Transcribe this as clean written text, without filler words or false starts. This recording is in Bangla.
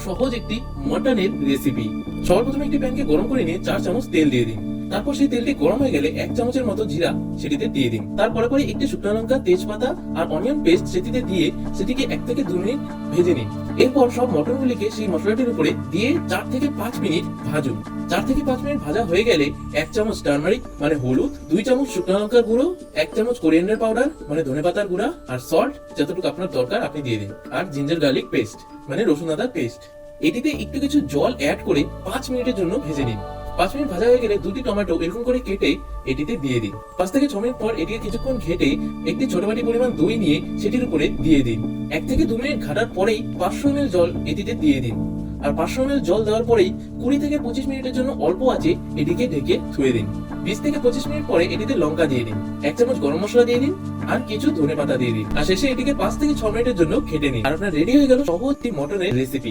সহজ একটি মটনের রেসিপি। সবার প্রথমে একটি প্যানকে গরম করে নিয়ে 4 চামচ তেল দিয়ে দিন। তারপর সেই তেলটি গরম হয়ে গেলে 1 চামচের মতো জিরা সেটিতে দিয়ে দিন। তারপরে একটি শুকনো লঙ্কা, তেজপাতা আর অনিয়ন পেস্ট সেটিতে দিয়ে সেটিকে 1 থেকে 2 মিনিট ভেজে নিন। এরপর সব মটরগুলিকে সেই মশলাটির উপরে দিয়ে 4 থেকে 5 মিনিট ভাজুন। 4 থেকে 5 মিনিট ভাজা হয়ে গেলে 1 চামচ টার্মারিক মানে হলুদ, 2 চামচ শুকনো লঙ্কার গুঁড়ো, 1 চামচ কোরিয়ান্ডার পাউডার মানে ধনেপাতার গুঁড়া আর সল্ট যতটুকু আপনার দরকার আপনি দিয়ে দিন। আর জিঞ্জার গার্লিক পেস্ট মানে রসুন আদা পেস্ট। এটিতে একটু কিছু জল অ্যাড করে 5 মিনিটের জন্য ভেজে নিন। 5 মিনিট ভাজা হয়ে গেলে 2টি টমেটো এরকম করে কেটে এটিতে দিয়ে দিন। 5 থেকে 6 মিনিট পর এটিকে কিছুক্ষণ ঘেটে একটি ছোট বাটি পরিমাণ দই নিয়ে সেটির উপরে দিয়ে দিন। 1 থেকে 2 মিনিট ঘাটার পরেই 500 ml জল এটিতে দিয়ে দিন। আর 500 ml জল দেওয়ার পরেই 20 থেকে 25 মিনিটের জন্য অল্প আঁচে এটিকে ঢেকে ধুয়ে দিন। 20 থেকে 25 মিনিট পরে এটিতে লঙ্কা দিয়ে দিন, 1 চামচ গরম মশলা দিয়ে দিন আর কিছু ধনেপাতা দিয়ে দিন। আর শেষে এটিকে 5 থেকে 6 মিনিটের জন্য ঘেটে নিন। আর আপনার রেডি হয়ে গেল সহজ একটি মটনের রেসিপি।